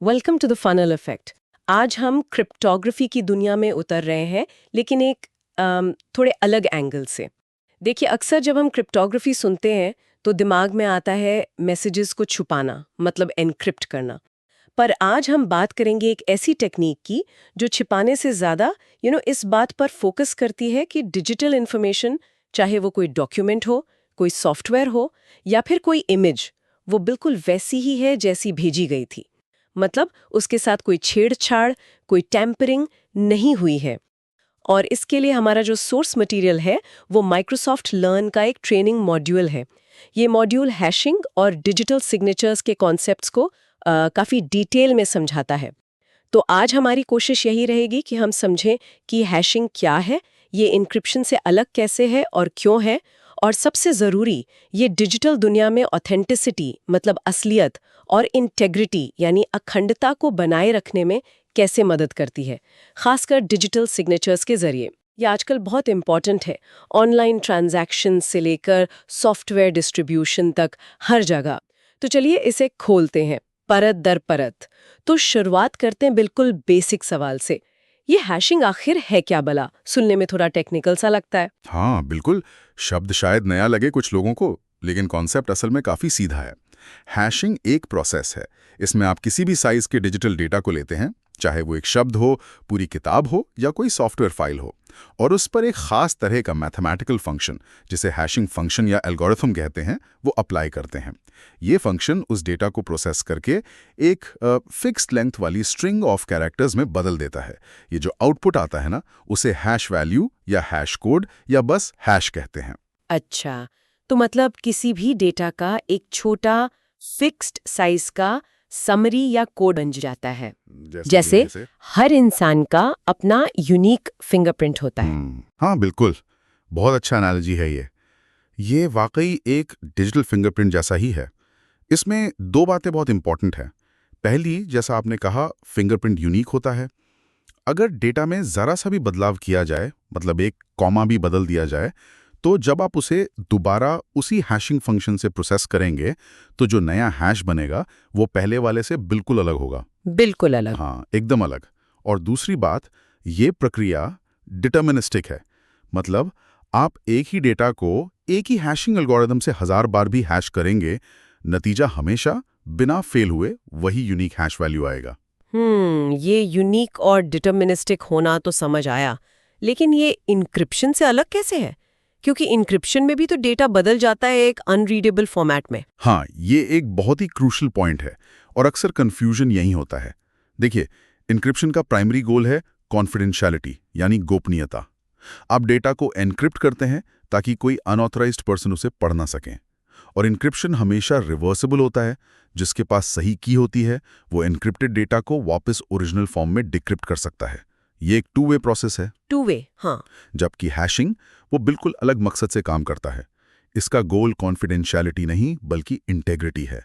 Welcome to the funnel effect. आज हम cryptography की दुनिया में उतर रहे हैं, लेकिन एक थोड़े अलग एंगल से। देखिए, अक्सर जब हम क्रिप्टोग्राफी सुनते हैं तो दिमाग में आता है मैसेजेस को छुपाना, मतलब एनक्रिप्ट करना। पर आज हम बात करेंगे एक ऐसी टेक्निक की जो छिपाने से ज़्यादा इस बात पर फोकस करती है कि डिजिटल इन्फॉर्मेशन, चाहे वो कोई डॉक्यूमेंट हो, कोई सॉफ्टवेयर हो या फिर कोई इमेज, वो बिल्कुल वैसी ही है जैसी भेजी गई थी। मतलब उसके साथ कोई छेड़छाड़, कोई टैम्परिंग नहीं हुई है। और इसके लिए हमारा जो सोर्स मटेरियल है वो माइक्रोसॉफ्ट लर्न का एक ट्रेनिंग मॉड्यूल है। ये मॉड्यूल हैशिंग और डिजिटल सिग्नेचर्स के कॉन्सेप्ट्स को काफ़ी डिटेल में समझाता है। तो आज हमारी कोशिश यही रहेगी कि हम समझें कि हैशिंग क्या है, ये इंक्रिप्शन से अलग कैसे है और क्यों है, और सबसे ज़रूरी, ये डिजिटल दुनिया में ऑथेंटिसिटी मतलब असलियत और इंटेग्रिटी यानी अखंडता को बनाए रखने में कैसे मदद करती है, खासकर डिजिटल सिग्नेचर्स के जरिए। ये आजकल बहुत इंपॉर्टेंट है, ऑनलाइन ट्रांजैक्शन से लेकर सॉफ्टवेयर डिस्ट्रीब्यूशन तक, हर जगह। तो चलिए इसे खोलते हैं परत दर परत। तो शुरुआत करते हैं बिल्कुल बेसिक सवाल से। ये हैशिंग आखिर है क्या भला? सुनने में थोड़ा टेक्निकल सा लगता है। हाँ बिल्कुल। शब्द शायद नया लगे कुछ लोगों को, लेकिन कॉन्सेप्ट असल में काफ़ी सीधा है। हैशिंग एक प्रोसेस है। इसमें आप किसी भी साइज के डिजिटल डेटा को लेते हैं, चाहे वो एक शब्द हो, पूरी किताब हो या कोई सॉफ्टवेयर फाइल हो, और उस पर एक खास तरह का मैथमेटिकल फंक्शन, जिसे हैशिंग फंक्शन या एल्गोरिथम कहते हैं, वो अप्लाई करते हैं। ये फंक्शन उस डेटा को प्रोसेस करके एक फिक्स्ड लेंथ वाली स्ट्रिंग ऑफ कैरेक्टर्स में बदल देता है। ये जो आउटपुट आता है ना, उसे हैश वैल्यू या हैश कोड या बस हैश कहते हैं। अच्छा, तो मतलब किसी भी डेटा का एक छोटा फिक्स्ड साइज का समरी या कोड बन जाता है। जैसे हर इंसान का अपना यूनिक फिंगरप्रिंट होता है। हाँ बिल्कुल, बहुत अच्छा एनालॉजी है ये। ये वाकई एक डिजिटल फिंगरप्रिंट जैसा ही है। इसमें दो बातें बहुत इंपॉर्टेंट हैं। पहली, जैसा आपने कहा, फिंगरप्रिंट यूनिक होता है। अगर डेटा में ज़रा सा भी बदलाव किया जाए, मतलब एक कॉमा भी बदल दिया जाए, तो जब आप उसे दोबारा उसी हैशिंग फंक्शन से प्रोसेस करेंगे, तो जो नया हैश बनेगा वो पहले वाले से बिल्कुल अलग होगा। बिल्कुल अलग। हाँ, एकदम अलग। और दूसरी बात, ये प्रक्रिया डिटर्मिनिस्टिक है। मतलब आप एक ही डेटा को एक ही हैशिंग एल्गोरिथम से 1000 बार भी हैश करेंगे, नतीजा हमेशा बिना फेल हुए वही यूनिक हैश वैल्यू आएगा। ये यूनिक और डिटर्मिनिस्टिक होना तो समझ आया, लेकिन ये इनक्रिप्शन से अलग कैसे है? क्योंकि इनक्रिप्शन में भी तो डेटा बदल जाता है एक अनरीडेबल फॉर्मेट में। हाँ, ये एक बहुत ही क्रूशल पॉइंट है और अक्सर कंफ्यूजन यही होता है। देखिए, इनक्रिप्शन का प्राइमरी गोल है कॉन्फिडेंशियलिटी यानी गोपनीयता। आप डेटा को एनक्रिप्ट करते हैं ताकि कोई अनऑथराइज्ड पर्सन उसे पढ़ ना सकें। और इनक्रिप्शन हमेशा रिवर्सिबल होता है। जिसके पास सही की होती है वो एनक्रिप्टेड डेटा को वापस ओरिजिनल फॉर्म में डिक्रिप्ट कर सकता है। ये एक टू वे प्रोसेस है। टू वे, हाँ। जबकि हैशिंग वो बिल्कुल अलग मकसद से काम करता है। इसका गोल कॉन्फिडेंशियलिटी नहीं बल्कि इंटेग्रिटी है।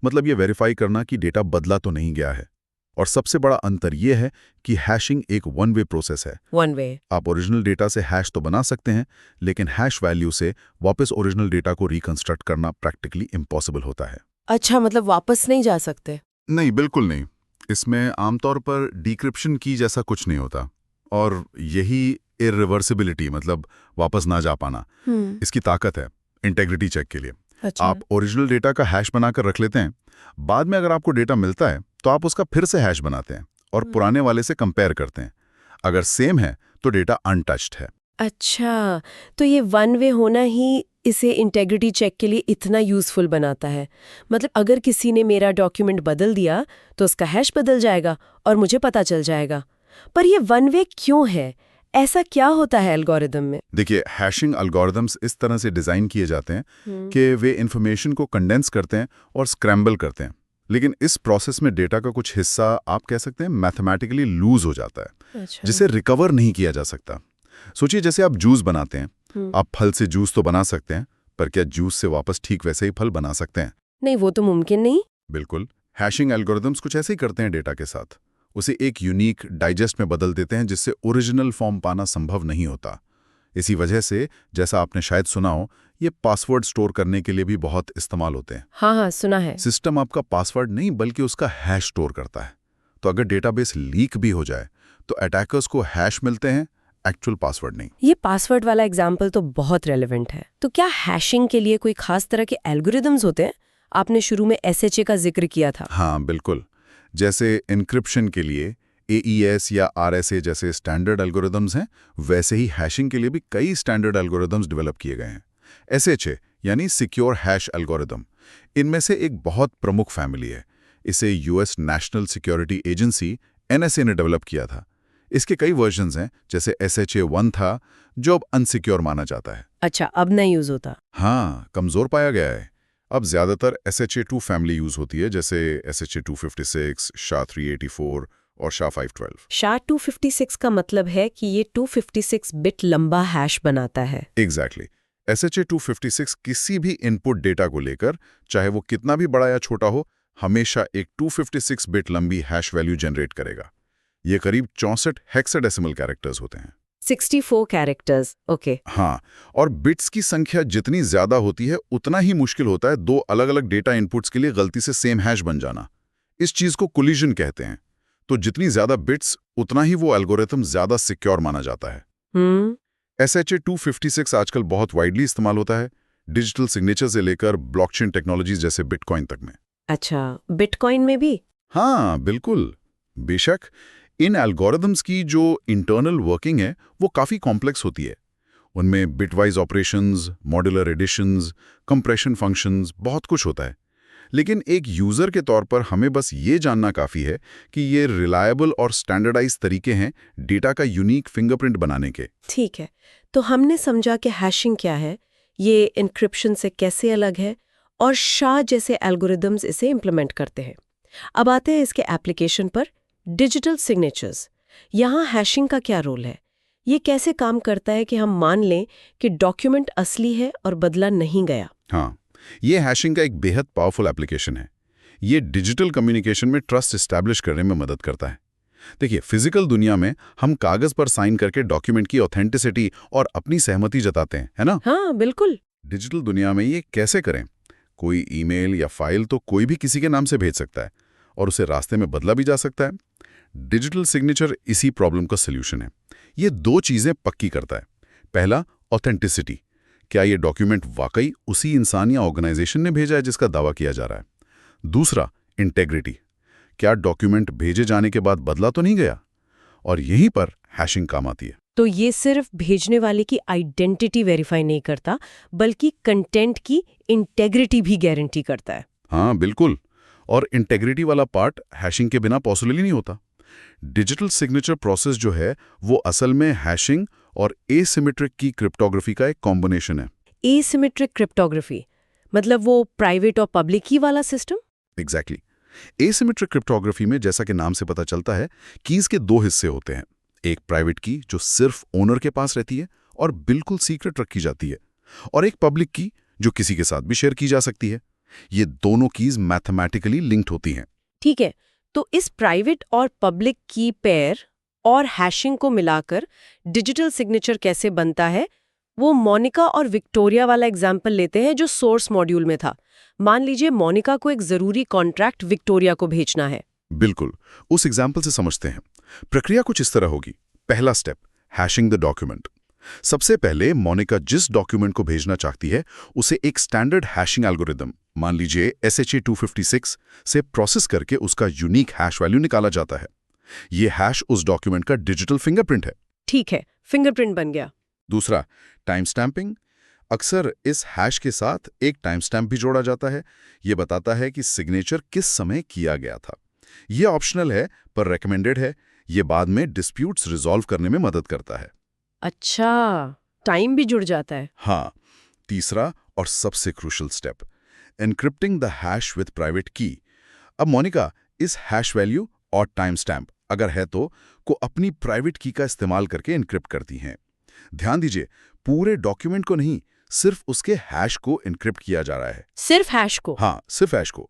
मतलब ये वेरीफाई करना कि डेटा बदला तो नहीं गया है। और सबसे बड़ा अंतर यह है कि हैशिंग एक वन वे प्रोसेस है। One way. आप ओरिजिनल डेटा से हैश तो बना सकते हैं, लेकिन हैश वैल्यू से वापस ओरिजिनल डेटा को रिकंस्ट्रक्ट करना प्रैक्टिकली इम्पॉसिबल होता है। अच्छा, मतलब वापस नहीं जा सकते? नहीं, बिल्कुल नहीं। इसमें आमतौर पर डिक्रिप्शन की जैसा कुछ नहीं होता। और यही इरिवर्सिबिलिटी, मतलब वापस ना जा पाना, इसकी ताकत है इंटेग्रिटी चेक के लिए। अच्छा। आप ओरिजिनल डेटा का हैश बनाकर रख लेते हैं। बाद में अगर आपको डेटा मिलता है तो आप उसका फिर से हैश बनाते हैं और पुराने वाले से कंपेयर करते हैं। अगर सेम है तो डेटा अनटच्ड है। अच्छा, तो ये वन वे होना ही इसे इंटेग्रिटी चेक के लिए इतना यूजफुल बनाता है। मतलब अगर किसी ने मेरा डॉक्यूमेंट बदल दिया तो उसका हैश बदल जाएगा और मुझे पता चल जाएगा। पर ये वन वे क्यों है? ऐसा क्या होता है एल्गोरिदम में? देखिए, हैशिंग एल्गोरिदम्स इस तरह से डिजाइन किए जाते हैं कि वे इंफॉर्मेशन को कंडेंस करते हैं और स्क्रैम्बल करते हैं। लेकिन इस प्रोसेस में डेटा का कुछ हिस्सा, आप कह सकते हैं, मैथमेटिकली लूज हो जाता है। अच्छा। जिसे रिकवर नहीं किया जा सकता। सोचिए, जैसे आप जूस बनाते हैं। आप फल से जूस तो बना सकते हैं, पर क्या जूस से वापस ठीक वैसे ही फल बना सकते हैं? नहीं, वो तो मुमकिन नहीं। बिल्कुल। हैशिंग एल्गोरिदम्स कुछ ऐसे ही करते हैं डेटा के साथ। उसे एक यूनिक डाइजेस्ट में बदल देते हैं जिससे ओरिजिनल फॉर्म पाना संभव नहीं होता। इसी वजह से, जैसा आपने शायद सुना हो, ये पासवर्ड स्टोर करने के लिए भी बहुत इस्तेमाल होते हैं। हाँ हाँ, सुना है। सिस्टम आपका पासवर्ड नहीं बल्कि उसका हैश स्टोर करता है। तो अगर डेटाबेस लीक भी हो जाए तो अटैकर्स को हैश मिलते हैं, एक्चुअल पासवर्ड नहीं। ये पासवर्ड वाला एग्जाम्पल तो बहुत रेलेवेंट है। तो क्या हैशिंग के लिए कोई खास तरह के एल्गोरिदम्स होते हैं? आपने शुरू में SHA का जिक्र किया था। हाँ बिल्कुल, जैसे इनक्रिप्शन के लिए AES या RSA जैसे स्टैंडर्ड एल्गोरिदम्स हैं, वैसे ही हैशिंग के लिए भी कई स्टैंडर्ड एल्गोरिदम्स डेवलप किए गए हैं। SHA यानी सिक्योर हैश एल्गोरिदम, इनमें से एक बहुत प्रमुख फैमिली है। इसे US national security agency NSA ने डेवलप किया था। इसके कई वर्जन्स हैं, जैसे SHA-1 था, जो अब अनसिक्योर माना जाता है। अच्छा, अब नहीं यूज होता। हाँ, कमजोर पाया गया है। अब ज्यादातर SHA-2 फैमिली यूज होती है, जैसे SHA-256, SHA-384 और SHA-512। SHA-256 का मतलब है कि ये 256 बिट लंबा हैश बनाता है। एग्जैक्टली। SHA-256 किसी भी इनपुट डेटा को लेकर, चाहे वो कितना भी बड़ा या छोटा हो, हमेशा एक 256 बिट लंबी हैश वैल्यू जनरेट करेगा। ये करीब 64 हेक्साडेसिमल कैरेक्टर्स होते हैं। 64 कैरेक्टर्स, ओके। हाँ, और बिट्स की संख्या जितनी ज्यादा होती है उतना ही मुश्किल होता है दो अलग-अलग डेटा इनपुट्स के लिए गलती से सेम हैश बन जाना। इस चीज को कोलिजन कहते हैं। तो जितनी ज्यादा बिट्स, उतना ही वो एल्गोरिथम ज्यादा सिक्योर माना जाता है। SHA-256 आजकल बहुत वाइडली इस्तेमाल होता है, डिजिटल सिग्नेचर से लेकर ब्लॉकचेन टेक्नोलॉजीज जैसे बिटकॉइन तक में। अच्छा, बिटकॉइन में भी? हाँ बिल्कुल, बेशक। इन एल्गोरिदम्स की जो इंटरनल वर्किंग है वो काफ़ी कॉम्प्लेक्स होती है। उनमें bitwise operations, modular additions, compression functions, बहुत कुछ होता है। लेकिन एक यूज़र के तौर पर हमें बस ये जानना काफ़ी है कि ये रिलायबल और स्टैंडर्डाइज तरीके हैं डेटा का यूनिक फिंगरप्रिंट बनाने के। ठीक है, तो हमने समझा कि हैशिंग क्या है, ये इनक्रिप्शन से कैसे अलग है, और SHA जैसे एल्गोरिदम्स इसे इम्प्लीमेंट करते हैं। अब आते हैं इसके एप्लीकेशन पर, डिजिटल सिग्नेचर्स। यहाँ हैशिंग का क्या रोल है? ये कैसे काम करता है कि हम मान लें कि डॉक्यूमेंट असली है और बदला नहीं गया? हाँ, ये हैशिंग का एक बेहद पावरफुल एप्लीकेशन है। ये डिजिटल कम्युनिकेशन में ट्रस्ट एस्टैब्लिश करने में मदद करता है। देखिए, फिजिकल दुनिया में हम कागज पर साइन करके डॉक्यूमेंट की ऑथेंटिसिटी और अपनी सहमति जताते हैं, है ना? हाँ, बिल्कुल। डिजिटल दुनिया में ये कैसे करें? कोई ईमेल या फाइल तो कोई भी किसी के नाम से भेज सकता है और उसे रास्ते में बदला भी जा सकता है। डिजिटल सिग्नेचर इसी प्रॉब्लम का सल्यूशन है। ये दो चीजें पक्की करता है। पहला, ऑथेंटिसिटी, क्या ये डॉक्यूमेंट वाकई उसी इंसान या ऑर्गेनाइजेशन ने भेजा है जिसका दावा किया जा रहा है। दूसरा, इंटेग्रिटी, क्या डॉक्यूमेंट भेजे जाने के बाद बदला तो नहीं गया। और यहीं पर हैशिंग काम आती है। तो ये सिर्फ भेजने वाले की आइडेंटिटी वेरीफाई नहीं करता, बल्कि कंटेंट की इंटेग्रिटी भी गारंटी करता है। हाँ बिल्कुल, और इंटेग्रिटी वाला पार्ट हैशिंग के बिना पॉसिबल ही नहीं होता। डिजिटल सिग्नेचर प्रोसेस जो है वो असल में हैशिंग और एसिमेट्रिक की क्रिप्टोग्राफी का एक कॉम्बिनेशन है। एसिमेट्रिक क्रिप्टोग्राफी मतलब वो प्राइवेट और पब्लिक की वाला सिस्टम? एग्जैक्टली। एसिमेट्रिक क्रिप्टोग्राफी में, जैसा कि नाम से पता चलता है, कीज के दो हिस्से होते हैं। एक प्राइवेट की जो सिर्फ ओनर के पास रहती है और बिल्कुल सीक्रेट रखी जाती है, और एक पब्लिक की जो किसी के साथ भी शेयर की जा सकती है। ये दोनों कीज मैथमेटिकली लिंक्ड होती हैं। ठीक है, तो इस प्राइवेट और पब्लिक की पेयर और हैशिंग को मिलाकर डिजिटल सिग्नेचर कैसे बनता है, वो मोनिका और विक्टोरिया वाला एग्जाम्पल लेते हैं जो सोर्स मॉड्यूल में था। मान लीजिए मोनिका को एक जरूरी कॉन्ट्रैक्ट विक्टोरिया को भेजना है। बिल्कुल, उस एग्जाम्पल से समझते हैं। प्रक्रिया कुछ इस तरह होगी। पहला स्टेप, हैशिंग द डॉक्यूमेंट। सबसे पहले मोनिका जिस डॉक्यूमेंट को भेजना चाहती है उसे एक स्टैंडर्ड हैशिंग एल्गोरिदम, मान लीजिए SHA-256, से प्रोसेस करके उसका यूनिक हैश वैल्यू निकाला जाता है। ये हैश उस डॉक्यूमेंट का डिजिटल फिंगरप्रिंट है। ठीक है, फिंगरप्रिंट बन गया। दूसरा, टाइम स्टैंपिंग। अक्सर इस हैश के साथ एक टाइम स्टैंप भी जोड़ा जाता है। ये बताता है कि सिग्नेचर किस समय किया गया था। ये ऑप्शनल है पर रेकमेंडेड है। ये बाद में डिस्प्यूट्स रिजॉल्व करने में मदद करता है। अच्छा, टाइम भी जुड़ जाता है। हाँ। तीसरा और सबसे crucial step, एनक्रिप्टिंग the hash with private की। अब मोनिका इस हैश वैल्यू और टाइम स्टैंप, अगर है तो, को अपनी प्राइवेट की का इस्तेमाल करके एनक्रिप्ट करती हैं। ध्यान दीजिए, पूरे डॉक्यूमेंट को नहीं, सिर्फ उसके हैश को एनक्रिप्ट किया जा रहा है। सिर्फ हैश को? हाँ, सिर्फ हैश को।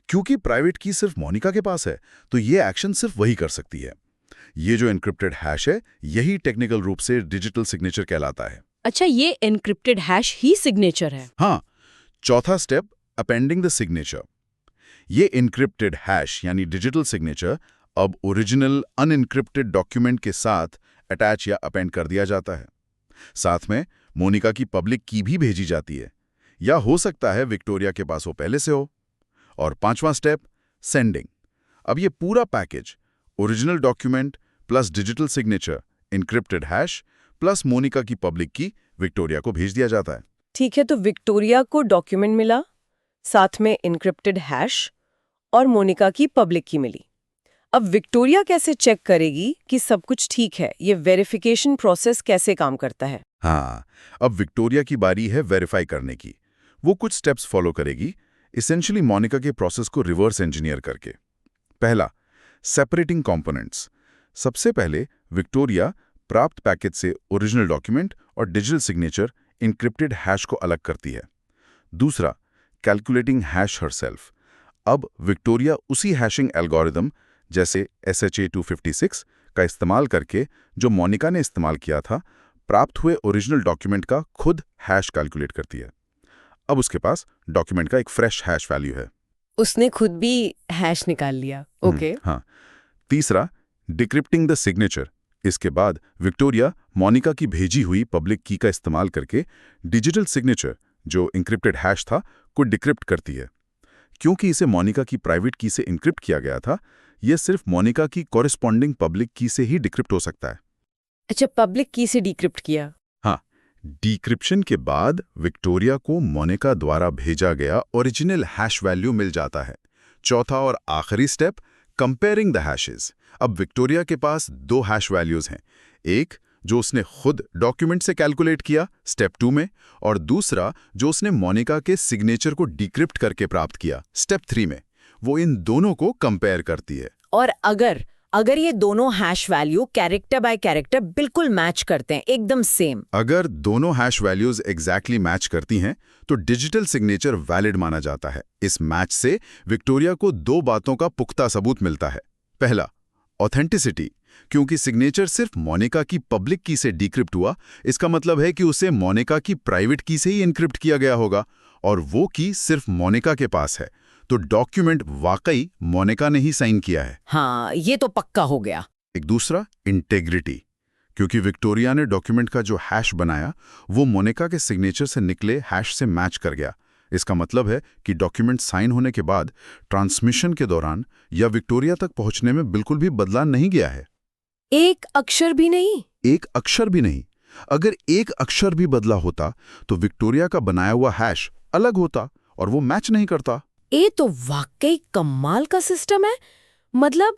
क्योंकि प्राइवेट की सिर्फ मोनिका के पास है, तो ये एक्शन सिर्फ वही कर सकती है। ये जो एनक्रिप्टेड हैश है, यही टेक्निकल रूप से डिजिटल सिग्नेचर कहलाता है। अच्छा, ये एनक्रिप्टेड हैश ही सिग्नेचर है? हाँ। चौथा स्टेप, अपेंडिंग द सिग्नेचर। ये एनक्रिप्टेड हैश यानी डिजिटल सिग्नेचर अब ओरिजिनल अनइनक्रिप्टेड डॉक्यूमेंट के साथ अटैच या अपेंड कर दिया जाता है। साथ में मोनिका की पब्लिक की भी भेजी जाती है, या हो सकता है विक्टोरिया के पास वो पहले से हो। और 5वां स्टेप, सेंडिंग। अब ये पूरा package, original document plus digital signature, encrypted hash plus Monika की पब्लिक की, विक्टोरिया को भेज दिया जाता है। ठीक है, तो विक्टोरिया को डॉक्यूमेंट मिला, साथ में इनक्रिप्टेड हैश और मोनिका की पब्लिक की मिली। अब विक्टोरिया कैसे चेक करेगी कि सब कुछ ठीक है? ये वेरिफिकेशन प्रोसेस कैसे काम करता है? हाँ, अब विक्टोरिया की बारी है वेरीफाई करने की। वो कुछ स्टेप्स फॉलो करेगी, इसेंशियली मोनिका के प्रोसेस को रिवर्स इंजीनियर करके। पहला, सेपरेटिंग कंपोनेंट्स। सबसे पहले विक्टोरिया प्राप्त पैकेज से ओरिजिनल डॉक्यूमेंट और डिजिटल सिग्नेचर, इनक्रिप्टेड हैश को अलग करती है। दूसरा, कैलकुलेटिंग हैश हरसेल्फ। अब विक्टोरिया उसी हैशिंग एल्गोरिदम जैसे SHA-256 का इस्तेमाल करके, जो मोनिका ने इस्तेमाल किया था, प्राप्त हुए ओरिजिनल डॉक्यूमेंट का खुद हैश कैलकुलेट करती है। अब उसके पास डॉक्यूमेंट का एक फ्रेश हैश वैल्यू है। उसने खुद भी हैश निकाल लिया। ओके। हाँ। तीसरा, डिक्रिप्टिंग द सिग्नेचर। इसके बाद विक्टोरिया मोनिका की भेजी हुई पब्लिक की का इस्तेमाल करके डिजिटल सिग्नेचर, जो इंक्रिप्टेड हैश था, को डिक्रिप्ट करती है। क्योंकि इसे मोनिका की प्राइवेट की से इंक्रिप्ट किया गया था, यह सिर्फ मोनिका की कॉरेस्पॉन्डिंग पब्लिक की से ही डिक्रिप्ट हो सकता है। अच्छा, पब्लिक की से डिक्रिप्ट किया। हाँ, डिक्रिप्शन के बाद विक्टोरिया को मोनिका द्वारा भेजा गया ओरिजिनल हैश वैल्यू मिल जाता है। चौथा और आखिरी स्टेप, कंपेयरिंग द हैशेस। अब विक्टोरिया के पास 2 हैश वैल्यूज हैं, एक जो उसने खुद डॉक्यूमेंट से कैलकुलेट किया स्टेप 2 में, और दूसरा जो उसने मोनिका के सिग्नेचर को डिक्रिप्ट करके प्राप्त किया स्टेप 3 में। वो इन दोनों को कंपेयर करती है। और अगर ये दोनों hash value character bye character बिल्कुल मैच करते हैं, एकदम सेम, अगर दोनों हैश वैल्यूज एग्जैक्टली मैच करती हैं, तो डिजिटल सिग्नेचर वैलिड माना जाता है। इस मैच से विक्टोरिया को 2 बातों का पुख्ता सबूत मिलता है। पहला, ऑथेंटिसिटी। क्योंकि सिग्नेचर सिर्फ मोनिका की पब्लिक की से डिक्रिप्ट हुआ, इसका मतलब है कि उसे मोनिका की प्राइवेट की से ही इनक्रिप्ट किया गया होगा, और वो की सिर्फ मोनिका के पास है, तो डॉक्यूमेंट वाकई मोनिका ने ही साइन किया है। हाँ, ये तो पक्का हो गया। एक दूसरा, इंटेग्रिटी। क्योंकि विक्टोरिया ने डॉक्यूमेंट का जो हैश बनाया, वो मोनिका के सिग्नेचर से निकले हैश से मैच कर गया। इसका मतलब है कि डॉक्यूमेंट साइन होने के बाद ट्रांसमिशन के दौरान या विक्टोरिया तक पहुंचने में बिल्कुल भी बदलाव नहीं गया है। एक अक्षर भी नहीं? एक अक्षर भी नहीं। अगर एक अक्षर भी बदला होता तो विक्टोरिया का बनाया हुआ हैश अलग होता और वो मैच नहीं करता। ये तो वाकई कमाल का सिस्टम है। मतलब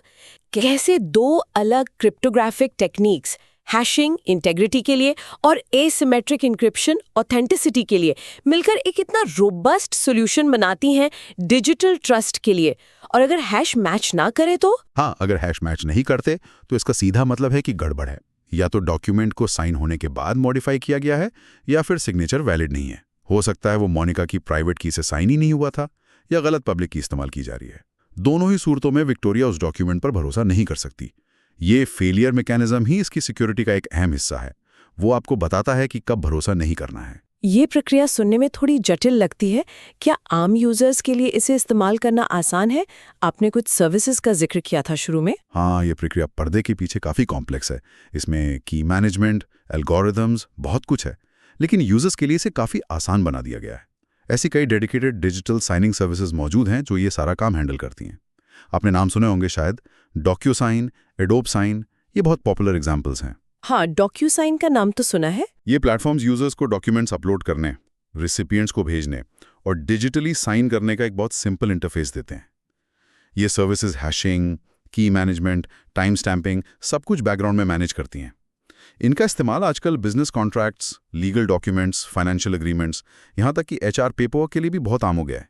कैसे 2 अलग क्रिप्टोग्राफिक टेक्निक्स, हैशिंग इंटेग्रिटी के लिए और एसिमेट्रिक इंक्रिप्शन ऑथेंटिसिटी के लिए, मिलकर एक इतना रोबस्ट सॉल्यूशन बनाती हैं डिजिटल ट्रस्ट के लिए। और अगर हैश मैच ना करे तो? हाँ, अगर हैश मैच नहीं करते तो इसका सीधा मतलब है कि गड़बड़ है। या तो डॉक्यूमेंट को साइन होने के बाद मॉडिफाई किया गया है, या फिर सिग्नेचर वैलिड नहीं है। हो सकता है वो मोनिका की प्राइवेट की से साइन ही नहीं हुआ था, या गलत पब्लिक की इस्तेमाल की जा रही है। दोनों ही सूरतों में विक्टोरिया उस डॉक्यूमेंट पर भरोसा नहीं कर सकती। ये फेलियर मैकेनिज्म ही इसकी सिक्योरिटी का एक अहम हिस्सा है। वो आपको बताता है कि कब भरोसा नहीं करना है। ये प्रक्रिया सुनने में थोड़ी जटिल लगती है। क्या आम यूजर्स के लिए इसे इस्तेमाल करना आसान है? आपने कुछ सर्विसेज का जिक्र किया था शुरू में। हाँ, ये प्रक्रिया पर्दे के पीछे काफ़ी कॉम्प्लेक्स है। इसमें की मैनेजमेंट, एल्गोरिदम्स, बहुत कुछ है, लेकिन यूजर्स के लिए इसे काफ़ी आसान बना दिया गया है। ऐसी कई डेडिकेटेड डिजिटल साइनिंग सर्विसेज मौजूद हैं जो ये सारा काम हैंडल करती हैं। आपने नाम सुने होंगे शायद, डॉक्यूसाइन, एडोब साइन, ये बहुत पॉपुलर एग्जाम्पल्स हैं। हाँ, डॉक्यूसाइन का नाम तो सुना है। ये प्लेटफॉर्म्स यूजर्स को डॉक्यूमेंट्स अपलोड करने, रिसिपिएंट्स को भेजने और डिजिटली साइन करने का एक बहुत सिंपल इंटरफेस देते हैं। ये सर्विसेज हैशिंग, की मैनेजमेंट, टाइम स्टैंपिंग, सब कुछ बैकग्राउंड में मैनेज करती हैं। इनका इस्तेमाल आजकल business contracts, legal documents, financial agreements, यहाँ तक कि HR पेपरवर्क के लिए भी बहुत आम हो गया है।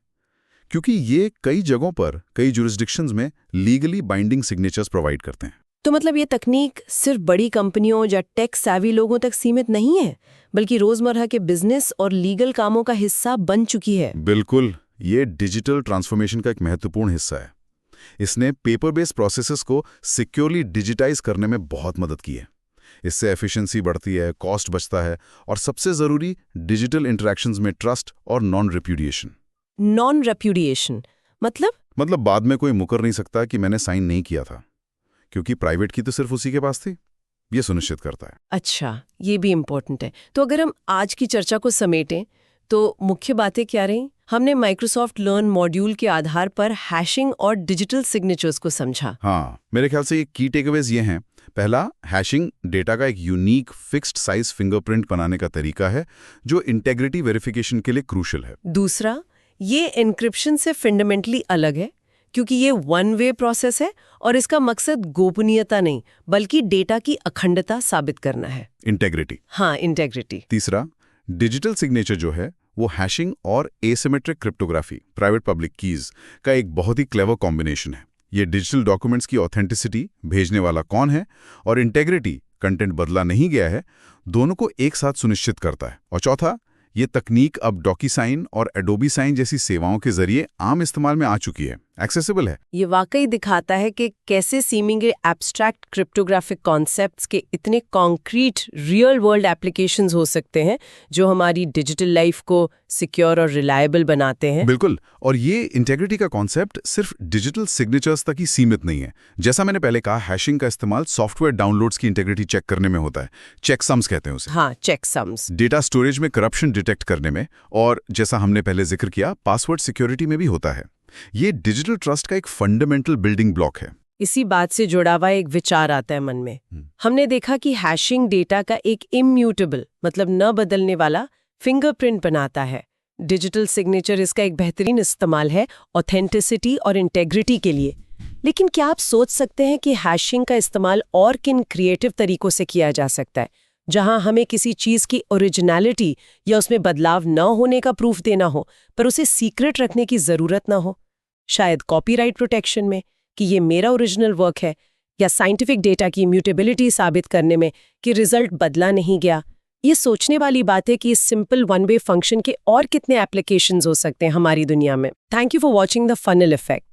क्योंकि ये कई जगहों पर, कई जुरिस्डिक्शंस में लीगली बाइंडिंग सिग्नेचर्स प्रोवाइड करते हैं। तो मतलब ये तकनीक सिर्फ बड़ी कंपनियों या टेक सैवी लोगों तक सीमित नहीं है, बल्कि रोजमर्रा के बिजनेस और लीगल कामों का हिस्सा बन चुकी है। बिल्कुल, ये डिजिटल ट्रांसफॉर्मेशन का एक महत्वपूर्ण हिस्सा है। इसने पेपर बेस्ड प्रोसेसेस को सिक्योरली डिजिटाइज करने में बहुत मदद की है। इससे एफिशिएंसी बढ़ती है, कॉस्ट बचता है, और सबसे जरूरी, डिजिटल इंटरैक्शंस में ट्रस्ट और नॉन रेप्यूडिएशन। नॉन रेप्यूडिएशन मतलब? बाद में कोई मुकर नहीं सकता कि मैंने साइन नहीं किया था। क्योंकि प्राइवेट की तो सिर्फ उसी के पास थी। ये सुनिश्चित करता है। अच्छा, ये भी इम्पोर्टेंट है। तो अगर हम आज की चर्चा को समेटें तो मुख्य बातें क्या रहीं? हमने माइक्रोसॉफ्ट लर्न मॉड्यूल के आधार पर हैशिंग और डिजिटल सिग्नेचर्स को समझा। हाँ, मेरे ख्याल से ये की टेकअवेज ये हैं। पहला, हैशिंग डेटा का एक यूनिक फिक्स्ड साइज फिंगरप्रिंट बनाने का तरीका है जो इंटेग्रिटी वेरिफिकेशन के लिए क्रूशियल है। दूसरा, ये एन्क्रिप्शन से फंडामेंटली अलग है क्योंकि ये वन वे प्रोसेस है और इसका मकसद गोपनीयता नहीं बल्कि डेटा की अखंडता साबित करना है। इंटेग्रिटी। हाँ, इंटेग्रिटी। तीसरा, डिजिटल सिग्नेचर जो है वो हैशिंग और asymmetric cryptography, private public keys का एक बहुत ही क्लेवर कॉम्बिनेशन है। ये डिजिटल डॉक्यूमेंट्स की ऑथेंटिसिटी, भेजने वाला कौन है, और इंटेग्रिटी, कंटेंट बदला नहीं गया है, दोनों को एक साथ सुनिश्चित करता है। और चौथा, ये तकनीक अब डॉकीसाइन और एडोबी साइन जैसी सेवाओं के जरिए आम इस्तेमाल में आ चुकी है, एक्सेसिबल है। ये वाकई दिखाता है कि कैसे सीमिंगली एब्स्ट्रैक्ट क्रिप्टोग्राफिक कॉन्सेप्ट्स के इतने कॉन्क्रीट रियल वर्ल्ड एप्लीकेशंस हो सकते हैं जो हमारी डिजिटल लाइफ को सिक्योर और रिलायबल बनाते हैं। बिल्कुल, और ये इंटेग्रिटी का कॉन्सेप्ट सिर्फ डिजिटल सिग्नेचर्स तक ही सीमित नहीं है। जैसा मैंने पहले कहा, हैशिंग का इस्तेमाल सॉफ्टवेयर डाउनलोड्स की इंटेग्रिटी चेक करने में होता है। चेकसम्स कहते हैं उसे। हाँ, चेकसम्स। डेटा स्टोरेज में करप्शन डिटेक्ट करने में, और जैसा हमने पहले जिक्र किया, पासवर्ड सिक्योरिटी में भी होता है। ये डिजिटल ट्रस्ट का एक फंडामेंटल बिल्डिंग ब्लॉक है। इसी बात से जुड़ा हुआ एक विचार आता है मन में। हमने देखा कि हैशिंग डेटा का एक इम्यूटेबल मतलब न बदलने वाला फिंगरप्रिंट बनाता है। डिजिटल सिग्नेचर इसका एक बेहतरीन इस्तेमाल है ऑथेंटिसिटी और इंटेग्रिटी के लिए। लेकिन क्या आप सोच सकते हैं कि हैशिंग का इस्तेमाल और किन क्रिएटिव तरीकों से किया जा सकता है जहां हमें किसी चीज की ओरिजिनलिटी या उसमें बदलाव न होने का प्रूफ देना हो पर उसे सीक्रेट रखने की जरूरत ना हो? शायद कॉपीराइट प्रोटेक्शन में कि ये मेरा ओरिजिनल वर्क है, या साइंटिफिक डेटा की इम्यूटेबिलिटी साबित करने में कि रिजल्ट बदला नहीं गया। ये सोचने वाली बात है कि इस सिंपल वन वे फंक्शन के और कितने एप्लीकेशंस हो सकते हैं हमारी दुनिया में। Thank you for watching the funnel effect.